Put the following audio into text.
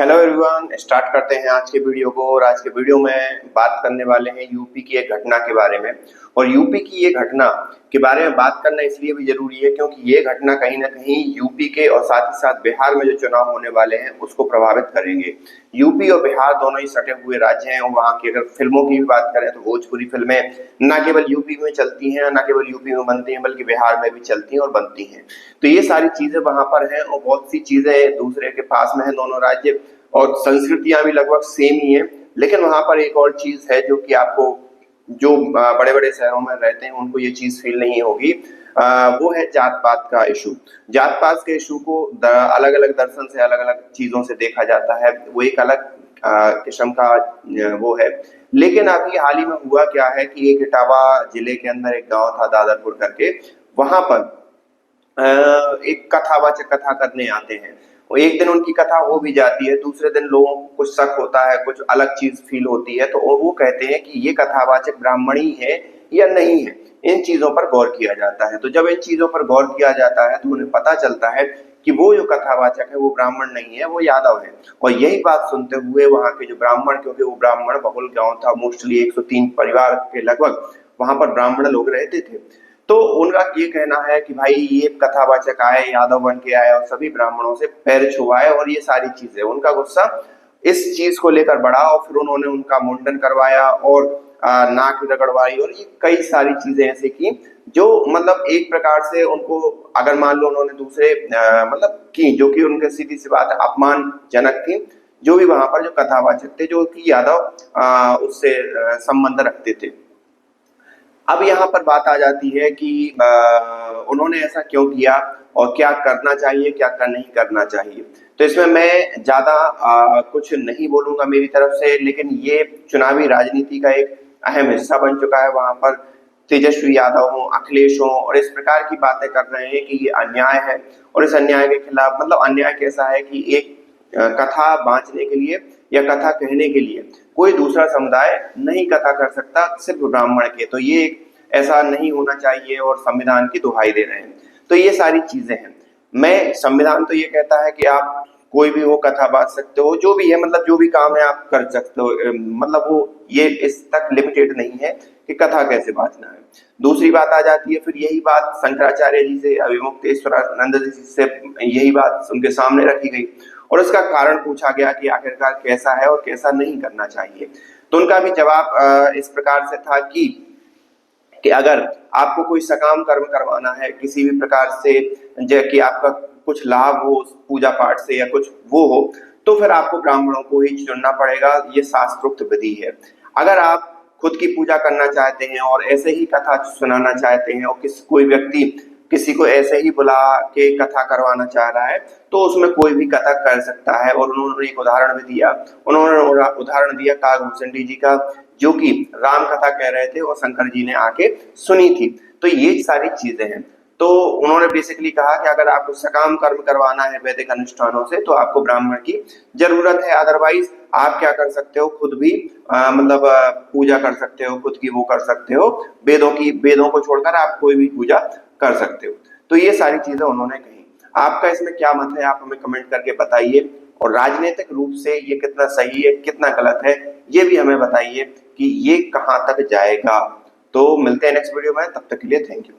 Hello everyone, start करते हैं आज के वीडियो को। और आज के वीडियो में बात करने वाले हैं यूपी की एक घटना के बारे में। और यूपी की ये घटना के बारे में बात करना इसलिए भी जरूरी है क्योंकि ये घटना कहीं ना कहीं यूपी के और साथ ही साथ बिहार में जो चुनाव होने वाले हैं उसको प्रभावित करेंगे। यूपी और बिहार दोनों ही सटे हुए राज्य हैं और वहाँ की अगर फिल्मों की भी बात करें तो भोजपुरी फिल्में न केवल यूपी में चलती हैं, न केवल यूपी में बनती हैं, बल्कि बिहार में भी चलती हैं और बनती हैं। तो ये सारी चीजें वहां पर हैं और बहुत सी चीजें दूसरे के पास में है दोनों राज्य, और संस्कृतियां भी लगभग सेम ही है। लेकिन वहां पर एक और चीज है जो कि आपको जो बड़े बड़े शहरों में रहते हैं उनको ये चीज फील नहीं होगी। वो है जात पात का इशू। जात पात के इशू को अलग अलग दर्शन से अलग अलग चीजों से देखा जाता है। वो एक अलग किस्म का वो है। लेकिन अभी हाल ही में हुआ क्या है कि एक इटावा जिले के अंदर एक गांव था दादरपुर करके। वहां पर एक कथावाचक कथा करने आते हैं। और एक दिन उनकी कथा हो भी जाती है, दूसरे दिन लोगों को कुछ शक होता है, कुछ अलग चीज फील होती है, तो वो कहते हैं कि ये कथावाचक ब्राह्मणी है या नहीं है। इन चीजों पर गौर किया जाता है। तो जब इन चीजों पर गौर किया जाता है तो उन्हें पता चलता है कि वो जो कथावाचक है वो ब्राह्मण नहीं है, वो यादव है। और यही बात सुनते हुए वहां के जो ब्राह्मण, क्योंकि वो ब्राह्मण बहुल गांव था, मोस्टली 103 परिवार के लगभग वहां पर ब्राह्मण लोग रहते थे, तो उनका ये कहना है कि भाई ये कथावाचक आए, यादव बन के आए और सभी ब्राह्मणों से पैर छुआए और ये सारी चीजें। उनका गुस्सा इस चीज को लेकर बढ़ा और फिर उन्होंने उनका मुंडन करवाया और नाक रगड़वाई और ये कई सारी चीजें ऐसे की जो मतलब एक प्रकार से उनको, अगर मान लो उन्होंने दूसरे मतलब की, जो कि उनके सीधी सी बात है अपमानजनक थी। जो भी वहां पर जो कथावाचक थे जो कि यादव उससे संबंध रखते थे। अब यहाँ पर बात आ जाती है कि उन्होंने ऐसा क्यों किया और क्या करना चाहिए, क्या नहीं करना चाहिए। तो इसमें मैं ज्यादा कुछ नहीं बोलूंगा मेरी तरफ से, लेकिन ये चुनावी राजनीति का एक अहम हिस्सा बन चुका है। वहां पर तेजस्वी यादव हो, अखिलेश हो, और इस प्रकार की बातें कर रहे हैं कि ये अन्याय है। और इस अन्याय के खिलाफ, मतलब अन्याय कैसा है कि एक कथा बांचने के लिए या कथा कहने के लिए कोई दूसरा समुदाय नहीं कथा कर सकता, सिर्फ ब्राह्मण के। तो ये ऐसा नहीं होना चाहिए और संविधान की दुहाई दे रहे हैं। तो ये सारी चीजें हैं। मैं संविधान तो ये कहता है कि आप कोई भी वो कथा बांट सकते हो, जो भी है, मतलब जो भी काम है आप कर सकते हो। मतलब वो ये इस तक लिमिटेड नहीं है कि कथा कैसे बांटना है। दूसरी बात आ जाती है फिर यही बात शंकराचार्य जी से, अभिमुक्तेश्वरानंद जी से यही बात उनके सामने रखी गई और उसका कारण पूछा गया कि आखिरकार कैसा है और कैसा नहीं करना चाहिए। तो उनका भी जवाब इस प्रकार से था कि अगर आपको कोई सकाम कर्म करवाना है किसी भी प्रकार से, जैसे कि आपका कुछ लाभ हो पूजा पाठ से या कुछ वो हो, तो फिर आपको ब्राह्मणों को ही चुनना पड़ेगा। ये शास्त्रोक्त विधि है। अगर आप खुद की पूजा करना चाहते हैं और ऐसे ही कथा सुनाना चाहते हैं और कोई व्यक्ति किसी को ऐसे ही बुला के कथा करवाना चाह रहा है तो उसमें कोई भी कथा कर सकता है। और उन्होंने एक उदाहरण भी दिया। उन्होंने उदाहरण दिया कागभूषण जी का, जो कि राम कथा कह रहे थे और शंकर जी ने आके सुनी थी। तो ये सारी चीजें हैं। तो उन्होंने बेसिकली कहा कि अगर आपको सकाम कर्म करवाना है वैदिक अनुष्ठानों से तो आपको ब्राह्मण की जरूरत है। अदरवाइज आप क्या कर सकते हो, खुद भी मतलब पूजा कर सकते हो, खुद की वो कर सकते हो। वेदों को छोड़कर आप कोई भी पूजा कर सकते हो। तो ये सारी चीजें उन्होंने कही। आपका इसमें क्या मत है, आप हमें कमेंट करके बताइए। और राजनीतिक रूप से ये कितना सही है, कितना गलत है, ये भी हमें बताइए कि ये कहाँ तक जाएगा। तो मिलते हैं नेक्स्ट वीडियो में, तब तक के लिए थैंक यू।